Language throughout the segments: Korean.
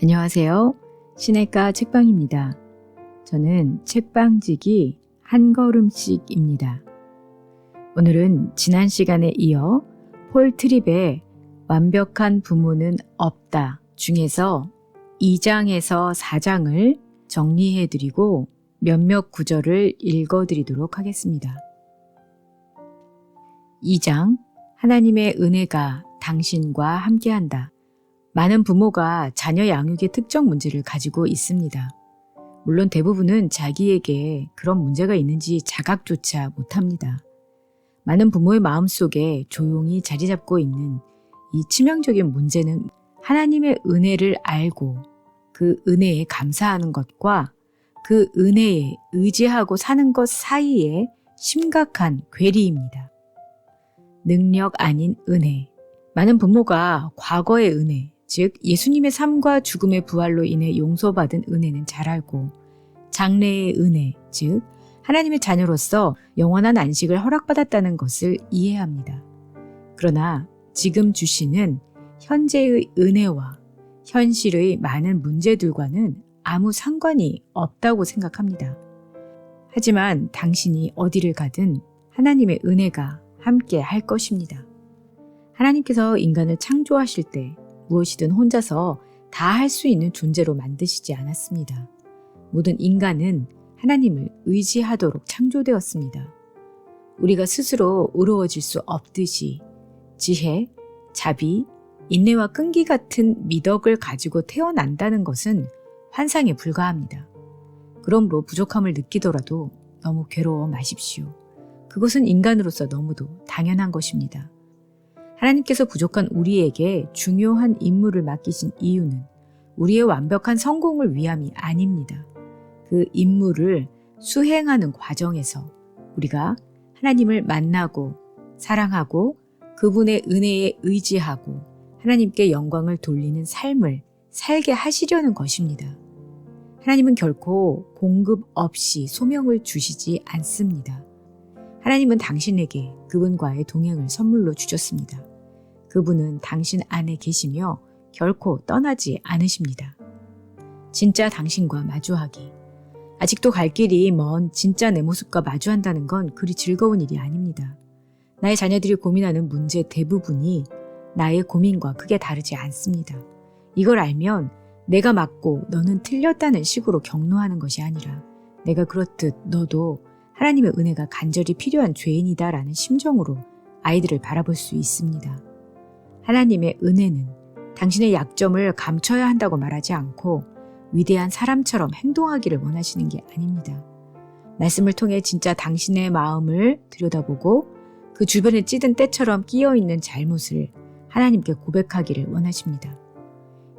안녕하세요. 시내가 책방입니다. 저는 책방지기 한 걸음씩입니다. 오늘은 지난 시간에 이어 폴 트립의 완벽한 부모는 없다 중에서 2장에서 4장을 정리해드리고 몇몇 구절을 읽어드리도록 하겠습니다. 2장, 하나님의 은혜가 당신과 함께한다. 많은 부모가 자녀 양육의 특정 문제를 가지고 있습니다. 물론 대부분은 자기에게 그런 문제가 있는지 자각조차 못합니다. 많은 부모의 마음속에 조용히 자리 잡고 있는 이 치명적인 문제는 하나님의 은혜를 알고 그 은혜에 감사하는 것과 그 은혜에 의지하고 사는 것 사이에 심각한 괴리입니다. 능력 아닌 은혜. 많은 부모가 과거의 은혜, 즉 예수님의 삶과 죽음의 부활로 인해 용서받은 은혜는 잘 알고 장래의 은혜, 즉 하나님의 자녀로서 영원한 안식을 허락받았다는 것을 이해합니다. 그러나 지금 주시는 현재의 은혜와 현실의 많은 문제들과는 아무 상관이 없다고 생각합니다. 하지만 당신이 어디를 가든 하나님의 은혜가 함께 할 것입니다. 하나님께서 인간을 창조하실 때 무엇이든 혼자서 다 할 수 있는 존재로 만드시지 않았습니다. 모든 인간은 하나님을 의지하도록 창조되었습니다. 우리가 스스로 의로워질 수 없듯이 지혜, 자비, 인내와 끈기 같은 미덕을 가지고 태어난다는 것은 환상에 불과합니다. 그러므로 부족함을 느끼더라도 너무 괴로워 마십시오. 그것은 인간으로서 너무도 당연한 것입니다. 하나님께서 부족한 우리에게 중요한 임무를 맡기신 이유는 우리의 완벽한 성공을 위함이 아닙니다. 그 임무를 수행하는 과정에서 우리가 하나님을 만나고 사랑하고 그분의 은혜에 의지하고 하나님께 영광을 돌리는 삶을 살게 하시려는 것입니다. 하나님은 결코 공급 없이 소명을 주시지 않습니다. 하나님은 당신에게 그분과의 동행을 선물로 주셨습니다. 그분은 당신 안에 계시며 결코 떠나지 않으십니다. 진짜 당신과 마주하기. 아직도 갈 길이 먼 진짜 내 모습과 마주한다는 건 그리 즐거운 일이 아닙니다. 나의 자녀들이 고민하는 문제 대부분이 나의 고민과 크게 다르지 않습니다. 이걸 알면 내가 맞고 너는 틀렸다는 식으로 격노하는 것이 아니라 내가 그렇듯 너도 하나님의 은혜가 간절히 필요한 죄인이다라는 심정으로 아이들을 바라볼 수 있습니다. 하나님의 은혜는 당신의 약점을 감춰야 한다고 말하지 않고 위대한 사람처럼 행동하기를 원하시는 게 아닙니다. 말씀을 통해 진짜 당신의 마음을 들여다보고 그 주변에 찌든 때처럼 끼어있는 잘못을 하나님께 고백하기를 원하십니다.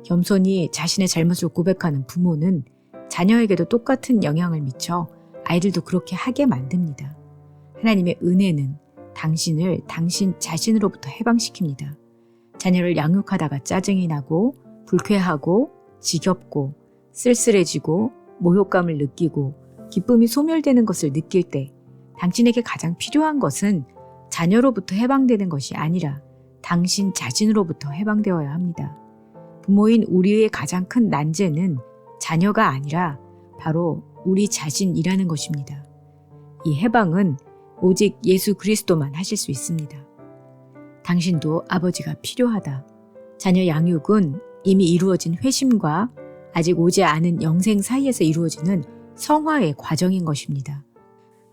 겸손히 자신의 잘못을 고백하는 부모는 자녀에게도 똑같은 영향을 미쳐 아이들도 그렇게 하게 만듭니다. 하나님의 은혜는 당신을 당신 자신으로부터 해방시킵니다. 자녀를 양육하다가 짜증이 나고 불쾌하고 지겹고 쓸쓸해지고 모욕감을 느끼고 기쁨이 소멸되는 것을 느낄 때 당신에게 가장 필요한 것은 자녀로부터 해방되는 것이 아니라 당신 자신으로부터 해방되어야 합니다. 부모인 우리의 가장 큰 난제는 자녀가 아니라 바로 우리 자신이라는 것입니다. 이 해방은 오직 예수 그리스도만 하실 수 있습니다. 당신도 아버지가 필요하다. 자녀 양육은 이미 이루어진 회심과 아직 오지 않은 영생 사이에서 이루어지는 성화의 과정인 것입니다.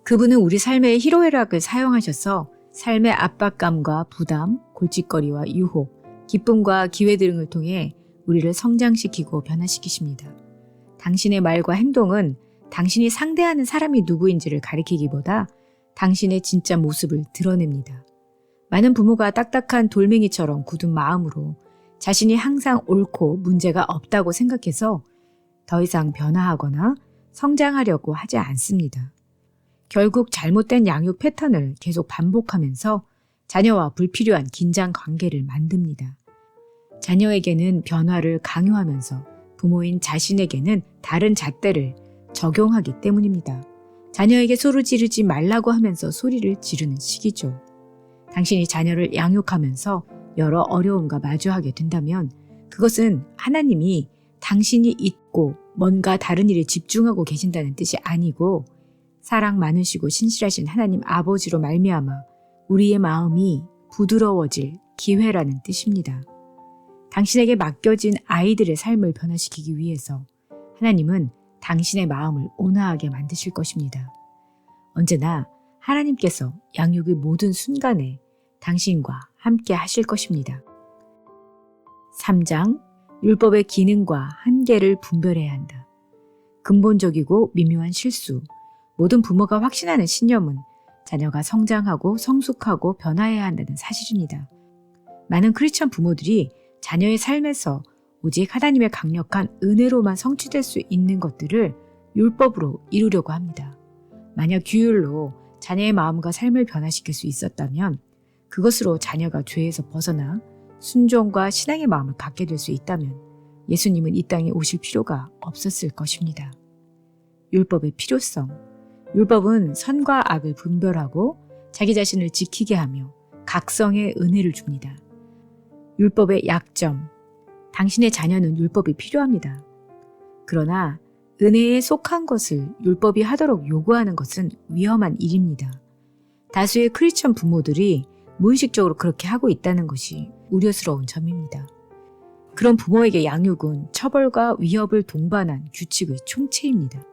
그분은 우리 삶의 희로애락을 사용하셔서 삶의 압박감과 부담, 골칫거리와 유혹, 기쁨과 기회 등을 통해 우리를 성장시키고 변화시키십니다. 당신의 말과 행동은 당신이 상대하는 사람이 누구인지를 가리키기보다 당신의 진짜 모습을 드러냅니다. 많은 부모가 딱딱한 돌멩이처럼 굳은 마음으로 자신이 항상 옳고 문제가 없다고 생각해서 더 이상 변화하거나 성장하려고 하지 않습니다. 결국 잘못된 양육 패턴을 계속 반복하면서 자녀와 불필요한 긴장 관계를 만듭니다. 자녀에게는 변화를 강요하면서 부모인 자신에게는 다른 잣대를 적용하기 때문입니다. 자녀에게 소리 지르지 말라고 하면서 소리를 지르는 시기죠. 당신이 자녀를 양육하면서 여러 어려움과 마주하게 된다면 그것은 하나님이 당신이 잊고 뭔가 다른 일에 집중하고 계신다는 뜻이 아니고 사랑 많으시고 신실하신 하나님 아버지로 말미암아 우리의 마음이 부드러워질 기회라는 뜻입니다. 당신에게 맡겨진 아이들의 삶을 변화시키기 위해서 하나님은 당신의 마음을 온화하게 만드실 것입니다. 언제나 하나님께서 양육의 모든 순간에 당신과 함께 하실 것입니다. 3장, 율법의 기능과 한계를 분별해야 한다. 근본적이고 미묘한 실수, 모든 부모가 확신하는 신념은 자녀가 성장하고 성숙하고 변화해야 한다는 사실입니다. 많은 크리스천 부모들이 자녀의 삶에서 오직 하나님의 강력한 은혜로만 성취될 수 있는 것들을 율법으로 이루려고 합니다. 만약 규율로 자녀의 마음과 삶을 변화시킬 수 있었다면 그것으로 자녀가 죄에서 벗어나 순종과 신앙의 마음을 갖게 될 수 있다면 예수님은 이 땅에 오실 필요가 없었을 것입니다. 율법의 필요성. 율법은 선과 악을 분별하고 자기 자신을 지키게 하며 각성의 은혜를 줍니다. 율법의 약점. 당신의 자녀는 율법이 필요합니다. 그러나 은혜에 속한 것을 율법이 하도록 요구하는 것은 위험한 일입니다. 다수의 크리스천 부모들이 무의식적으로 그렇게 하고 있다는 것이 우려스러운 점입니다. 그런 부모에게 양육은 처벌과 위협을 동반한 규칙의 총체입니다.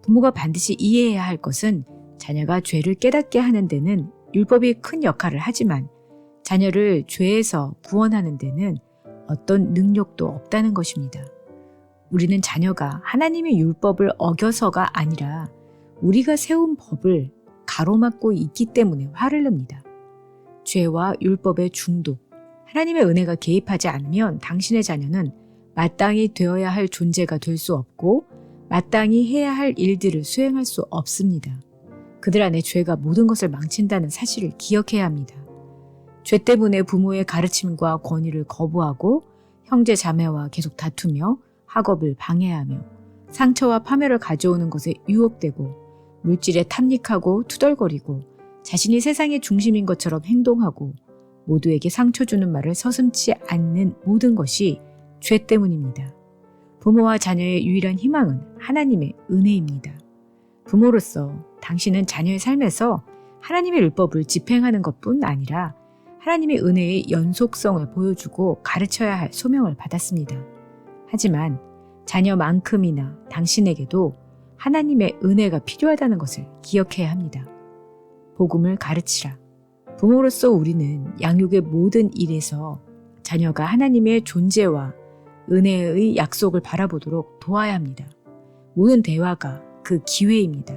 부모가 반드시 이해해야 할 것은 자녀가 죄를 깨닫게 하는 데는 율법이 큰 역할을 하지만 자녀를 죄에서 구원하는 데는 어떤 능력도 없다는 것입니다. 우리는 자녀가 하나님의 율법을 어겨서가 아니라 우리가 세운 법을 가로막고 있기 때문에 화를 냅니다. 죄와 율법의 중독, 하나님의 은혜가 개입하지 않으면 당신의 자녀는 마땅히 되어야 할 존재가 될 수 없고 마땅히 해야 할 일들을 수행할 수 없습니다. 그들 안에 죄가 모든 것을 망친다는 사실을 기억해야 합니다. 죄 때문에 부모의 가르침과 권위를 거부하고 형제 자매와 계속 다투며 학업을 방해하며 상처와 파멸을 가져오는 것에 유혹되고 물질에 탐닉하고 투덜거리고 자신이 세상의 중심인 것처럼 행동하고 모두에게 상처 주는 말을 서슴지 않는 모든 것이 죄 때문입니다. 부모와 자녀의 유일한 희망은 하나님의 은혜입니다. 부모로서 당신은 자녀의 삶에서 하나님의 율법을 집행하는 것뿐 아니라 하나님의 은혜의 연속성을 보여주고 가르쳐야 할 소명을 받았습니다. 하지만 자녀만큼이나 당신에게도 하나님의 은혜가 필요하다는 것을 기억해야 합니다. 복음을 가르치라. 부모로서 우리는 양육의 모든 일에서 자녀가 하나님의 존재와 은혜의 약속을 바라보도록 도와야 합니다. 모든 대화가 그 기회입니다.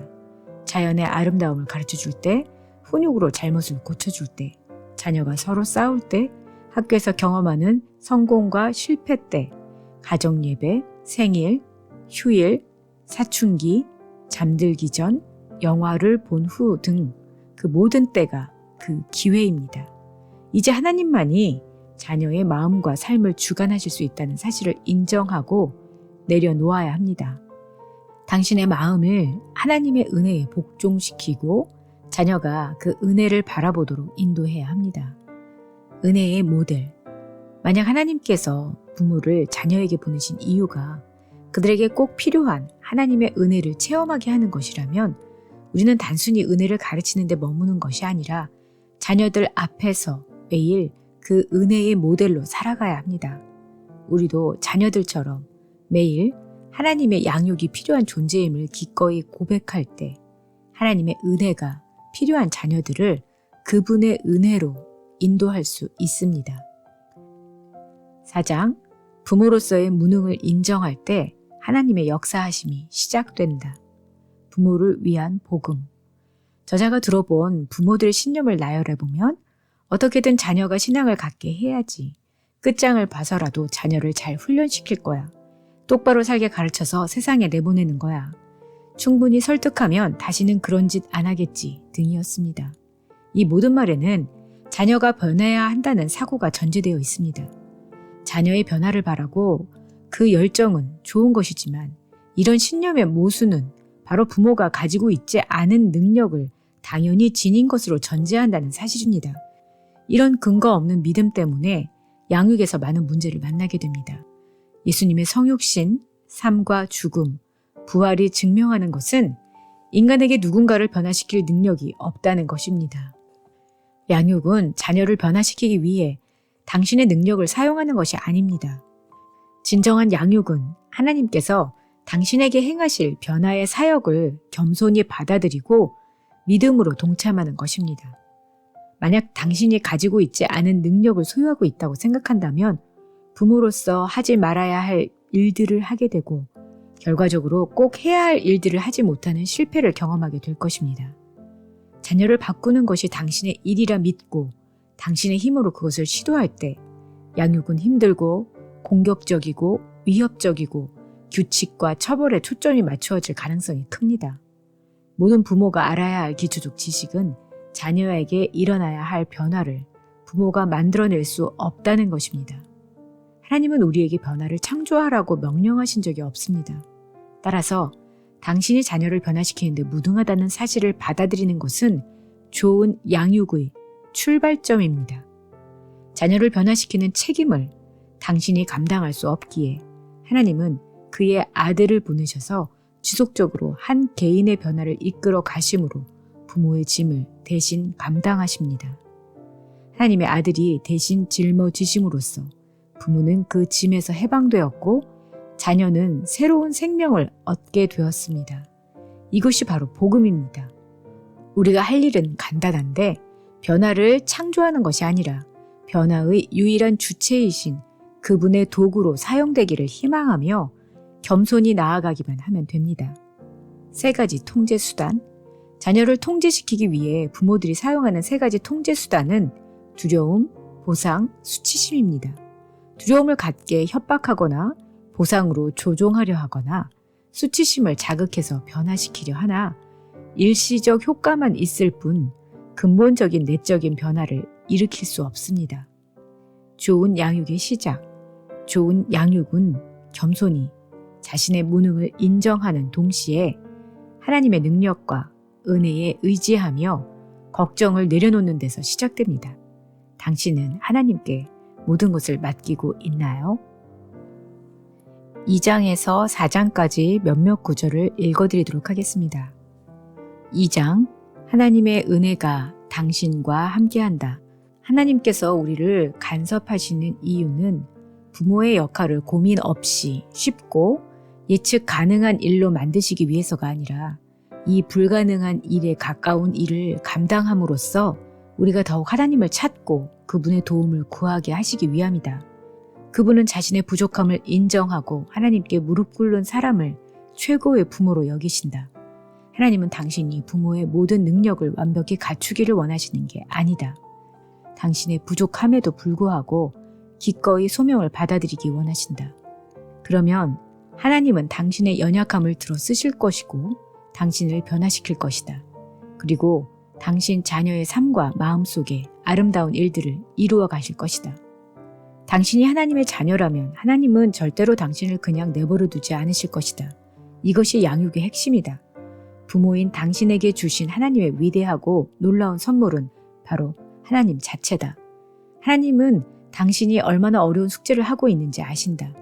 자연의 아름다움을 가르쳐줄 때, 훈육으로 잘못을 고쳐줄 때, 자녀가 서로 싸울 때, 학교에서 경험하는 성공과 실패 때, 가정예배, 생일, 휴일, 사춘기, 잠들기 전, 영화를 본 후 등 그 모든 때가 그 기회입니다. 이제 하나님만이 자녀의 마음과 삶을 주관하실 수 있다는 사실을 인정하고 내려놓아야 합니다. 당신의 마음을 하나님의 은혜에 복종시키고 자녀가 그 은혜를 바라보도록 인도해야 합니다. 은혜의 모델. 만약 하나님께서 부모를 자녀에게 보내신 이유가 그들에게 꼭 필요한 하나님의 은혜를 체험하게 하는 것이라면 우리는 단순히 은혜를 가르치는 데 머무는 것이 아니라 자녀들 앞에서 매일 그 은혜의 모델로 살아가야 합니다. 우리도 자녀들처럼 매일 하나님의 양육이 필요한 존재임을 기꺼이 고백할 때 하나님의 은혜가 필요한 자녀들을 그분의 은혜로 인도할 수 있습니다. 4장, 부모로서의 무능을 인정할 때 하나님의 역사하심이 시작된다. 부모를 위한 복음. 저자가 들어본 부모들의 신념을 나열해보면 어떻게든 자녀가 신앙을 갖게 해야지. 끝장을 봐서라도 자녀를 잘 훈련시킬 거야. 똑바로 살게 가르쳐서 세상에 내보내는 거야. 충분히 설득하면 다시는 그런 짓 안 하겠지 등이었습니다. 이 모든 말에는 자녀가 변해야 한다는 사고가 전제되어 있습니다. 자녀의 변화를 바라고 그 열정은 좋은 것이지만 이런 신념의 모순은 바로 부모가 가지고 있지 않은 능력을 당연히 지닌 것으로 전제한다는 사실입니다. 이런 근거 없는 믿음 때문에 양육에서 많은 문제를 만나게 됩니다. 예수님의 성육신, 삶과 죽음, 부활이 증명하는 것은 인간에게 누군가를 변화시킬 능력이 없다는 것입니다. 양육은 자녀를 변화시키기 위해 당신의 능력을 사용하는 것이 아닙니다. 진정한 양육은 하나님께서 당신에게 행하실 변화의 사역을 겸손히 받아들이고 믿음으로 동참하는 것입니다. 만약 당신이 가지고 있지 않은 능력을 소유하고 있다고 생각한다면 부모로서 하지 말아야 할 일들을 하게 되고 결과적으로 꼭 해야 할 일들을 하지 못하는 실패를 경험하게 될 것입니다. 자녀를 바꾸는 것이 당신의 일이라 믿고 당신의 힘으로 그것을 시도할 때 양육은 힘들고 공격적이고 위협적이고 규칙과 처벌에 초점이 맞추어질 가능성이 큽니다. 모든 부모가 알아야 할 기초적 지식은 자녀에게 일어나야 할 변화를 부모가 만들어낼 수 없다는 것입니다. 하나님은 우리에게 변화를 창조하라고 명령하신 적이 없습니다. 따라서 당신이 자녀를 변화시키는데 무능하다는 사실을 받아들이는 것은 좋은 양육의 출발점입니다. 자녀를 변화시키는 책임을 당신이 감당할 수 없기에 하나님은 그의 아들을 보내셔서 지속적으로 한 개인의 변화를 이끌어 가심으로 부모의 짐을 대신 감당하십니다. 하나님의 아들이 대신 짊어지심으로써 부모는 그 짐에서 해방되었고 자녀는 새로운 생명을 얻게 되었습니다. 이것이 바로 복음입니다. 우리가 할 일은 간단한데 변화를 창조하는 것이 아니라 변화의 유일한 주체이신 그분의 도구로 사용되기를 희망하며 겸손히 나아가기만 하면 됩니다. 3가지 통제 수단. 자녀를 통제시키기 위해 부모들이 사용하는 3가지 통제 수단은 두려움, 보상, 수치심입니다. 두려움을 갖게 협박하거나 보상으로 조종하려 하거나 수치심을 자극해서 변화시키려 하나 일시적 효과만 있을 뿐 근본적인 내적인 변화를 일으킬 수 없습니다. 좋은 양육의 시작. 좋은 양육은 겸손히 자신의 무능을 인정하는 동시에 하나님의 능력과 은혜에 의지하며 걱정을 내려놓는 데서 시작됩니다. 당신은 하나님께 모든 것을 맡기고 있나요? 2장에서 4장까지 몇몇 구절을 읽어드리도록 하겠습니다. 2장, 하나님의 은혜가 당신과 함께한다. 하나님께서 우리를 간섭하시는 이유는 부모의 역할을 고민 없이 쉽고 예측 가능한 일로 만드시기 위해서가 아니라 이 불가능한 일에 가까운 일을 감당함으로써 우리가 더욱 하나님을 찾고 그분의 도움을 구하게 하시기 위함이다. 그분은 자신의 부족함을 인정하고 하나님께 무릎 꿇는 사람을 최고의 부모로 여기신다. 하나님은 당신이 부모의 모든 능력을 완벽히 갖추기를 원하시는 게 아니다. 당신의 부족함에도 불구하고 기꺼이 소명을 받아들이기 원하신다. 그러면 하나님은 당신의 연약함을 들어 쓰실 것이고 당신을 변화시킬 것이다. 그리고 당신 자녀의 삶과 마음 속에 아름다운 일들을 이루어 가실 것이다. 당신이 하나님의 자녀라면 하나님은 절대로 당신을 그냥 내버려 두지 않으실 것이다. 이것이 양육의 핵심이다. 부모인 당신에게 주신 하나님의 위대하고 놀라운 선물은 바로 하나님 자체다. 하나님은 당신이 얼마나 어려운 숙제를 하고 있는지 아신다.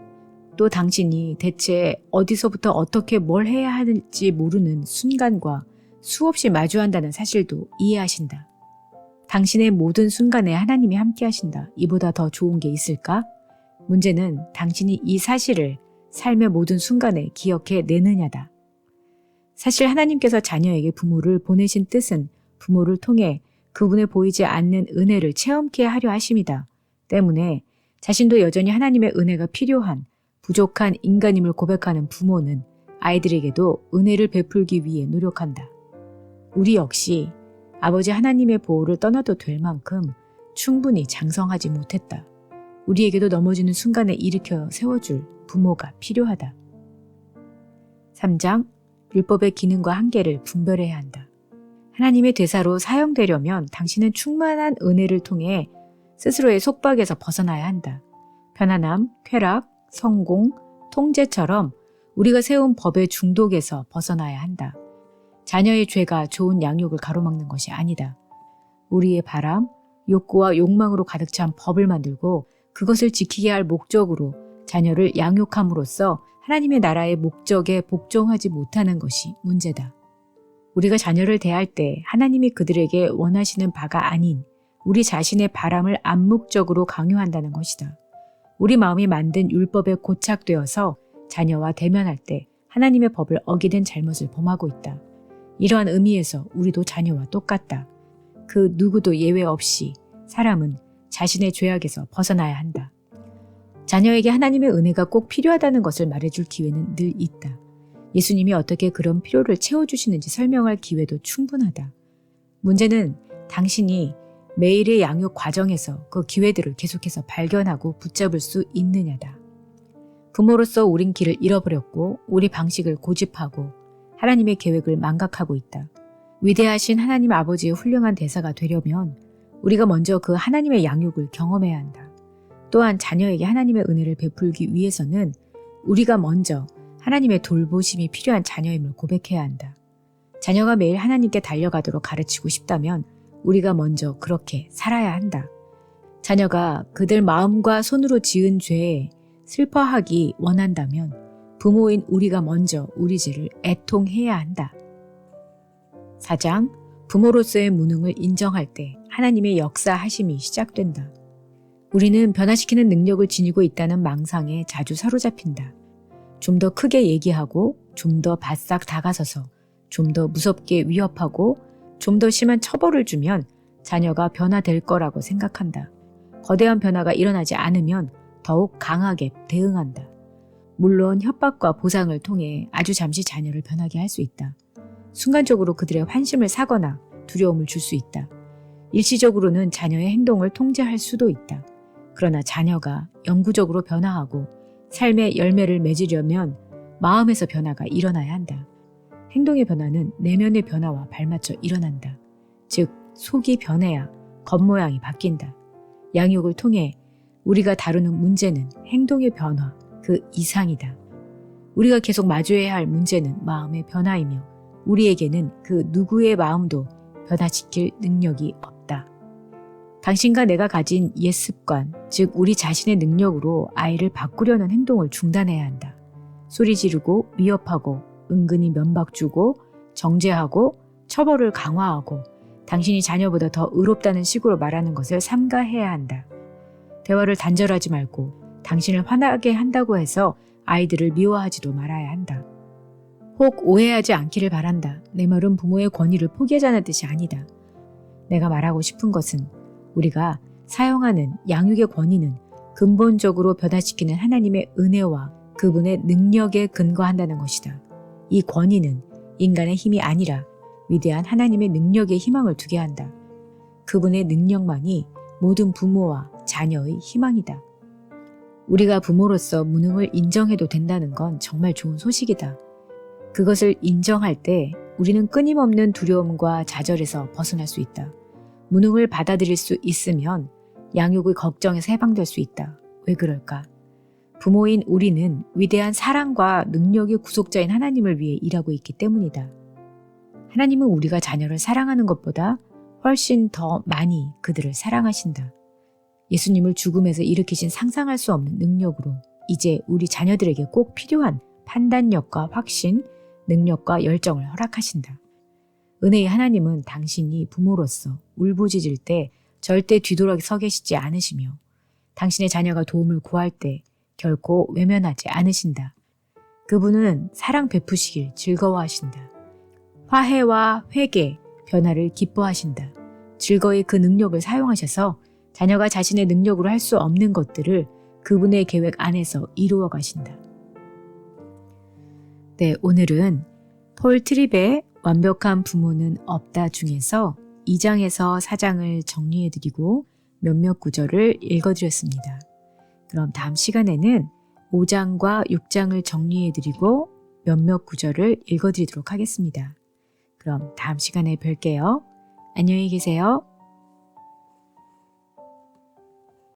또 당신이 대체 어디서부터 어떻게 뭘 해야 할지 모르는 순간과 수없이 마주한다는 사실도 이해하신다. 당신의 모든 순간에 하나님이 함께 하신다. 이보다 더 좋은 게 있을까? 문제는 당신이 이 사실을 삶의 모든 순간에 기억해 내느냐다. 사실 하나님께서 자녀에게 부모를 보내신 뜻은 부모를 통해 그분의 보이지 않는 은혜를 체험케 하려 하심이다. 때문에 자신도 여전히 하나님의 은혜가 필요한 부족한 인간임을 고백하는 부모는 아이들에게도 은혜를 베풀기 위해 노력한다. 우리 역시 아버지 하나님의 보호를 떠나도 될 만큼 충분히 장성하지 못했다. 우리에게도 넘어지는 순간에 일으켜 세워줄 부모가 필요하다. 3장, 율법의 기능과 한계를 분별해야 한다. 하나님의 대사로 사용되려면 당신은 충만한 은혜를 통해 스스로의 속박에서 벗어나야 한다. 편안함, 쾌락, 성공, 통제처럼 우리가 세운 법의 중독에서 벗어나야 한다. 자녀의 죄가 좋은 양육을 가로막는 것이 아니다. 우리의 바람, 욕구와 욕망으로 가득 찬 법을 만들고 그것을 지키게 할 목적으로 자녀를 양육함으로써 하나님의 나라의 목적에 복종하지 못하는 것이 문제다. 우리가 자녀를 대할 때 하나님이 그들에게 원하시는 바가 아닌 우리 자신의 바람을 암묵적으로 강요한다는 것이다. 우리 마음이 만든 율법에 고착되어서 자녀와 대면할 때 하나님의 법을 어기는 잘못을 범하고 있다. 이러한 의미에서 우리도 자녀와 똑같다. 그 누구도 예외 없이 사람은 자신의 죄악에서 벗어나야 한다. 자녀에게 하나님의 은혜가 꼭 필요하다는 것을 말해줄 기회는 늘 있다. 예수님이 어떻게 그런 필요를 채워주시는지 설명할 기회도 충분하다. 문제는 당신이 매일의 양육 과정에서 그 기회들을 계속해서 발견하고 붙잡을 수 있느냐다. 부모로서 우린 길을 잃어버렸고 우리 방식을 고집하고 하나님의 계획을 망각하고 있다. 위대하신 하나님 아버지의 훌륭한 대사가 되려면 우리가 먼저 그 하나님의 양육을 경험해야 한다. 또한 자녀에게 하나님의 은혜를 베풀기 위해서는 우리가 먼저 하나님의 돌보심이 필요한 자녀임을 고백해야 한다. 자녀가 매일 하나님께 달려가도록 가르치고 싶다면 우리가 먼저 그렇게 살아야 한다. 자녀가 그들 마음과 손으로 지은 죄에 슬퍼하기 원한다면 부모인 우리가 먼저 우리 죄를 애통해야 한다. 4장, 부모로서의 무능을 인정할 때 하나님의 역사하심이 시작된다. 우리는 변화시키는 능력을 지니고 있다는 망상에 자주 사로잡힌다. 좀 더 크게 얘기하고 좀 더 바싹 다가서서 좀 더 무섭게 위협하고 좀 더 심한 처벌을 주면 자녀가 변화될 거라고 생각한다. 거대한 변화가 일어나지 않으면 더욱 강하게 대응한다. 물론 협박과 보상을 통해 아주 잠시 자녀를 변하게 할 수 있다. 순간적으로 그들의 환심을 사거나 두려움을 줄 수 있다. 일시적으로는 자녀의 행동을 통제할 수도 있다. 그러나 자녀가 영구적으로 변화하고 삶의 열매를 맺으려면 마음에서 변화가 일어나야 한다. 행동의 변화는 내면의 변화와 발맞춰 일어난다. 즉, 속이 변해야 겉모양이 바뀐다. 양육을 통해 우리가 다루는 문제는 행동의 변화, 그 이상이다. 우리가 계속 마주해야 할 문제는 마음의 변화이며 우리에게는 그 누구의 마음도 변화시킬 능력이 없다. 당신과 내가 가진 옛 습관, 즉 우리 자신의 능력으로 아이를 바꾸려는 행동을 중단해야 한다. 소리 지르고 위협하고 은근히 면박 주고 정죄하고 처벌을 강화하고 당신이 자녀보다 더 의롭다는 식으로 말하는 것을 삼가해야 한다. 대화를 단절하지 말고 당신을 화나게 한다고 해서 아이들을 미워하지도 말아야 한다. 혹 오해하지 않기를 바란다. 내 말은 부모의 권위를 포기하자는 뜻이 아니다. 내가 말하고 싶은 것은 우리가 사용하는 양육의 권위는 근본적으로 변화시키는 하나님의 은혜와 그분의 능력에 근거한다는 것이다. 이 권위는 인간의 힘이 아니라 위대한 하나님의 능력에 희망을 두게 한다. 그분의 능력만이 모든 부모와 자녀의 희망이다. 우리가 부모로서 무능을 인정해도 된다는 건 정말 좋은 소식이다. 그것을 인정할 때 우리는 끊임없는 두려움과 좌절에서 벗어날 수 있다. 무능을 받아들일 수 있으면 양육의 걱정에서 해방될 수 있다. 왜 그럴까? 부모인 우리는 위대한 사랑과 능력의 구속자인 하나님을 위해 일하고 있기 때문이다. 하나님은 우리가 자녀를 사랑하는 것보다 훨씬 더 많이 그들을 사랑하신다. 예수님을 죽음에서 일으키신 상상할 수 없는 능력으로 이제 우리 자녀들에게 꼭 필요한 판단력과 확신, 능력과 열정을 허락하신다. 은혜의 하나님은 당신이 부모로서 울부짖을 때 절대 뒤돌아서 계시지 않으시며 당신의 자녀가 도움을 구할 때 결코 외면하지 않으신다. 그분은 사랑 베푸시길 즐거워하신다. 화해와 회개, 변화를 기뻐하신다. 즐거이 그 능력을 사용하셔서 자녀가 자신의 능력으로 할 수 없는 것들을 그분의 계획 안에서 이루어 가신다. 네, 오늘은 폴 트립의 완벽한 부모는 없다 중에서 2장에서 4장을 정리해드리고 몇몇 구절을 읽어드렸습니다. 그럼 다음 시간에는 5장과 6장을 정리해드리고 몇몇 구절을 읽어드리도록 하겠습니다. 그럼 다음 시간에 뵐게요. 안녕히 계세요.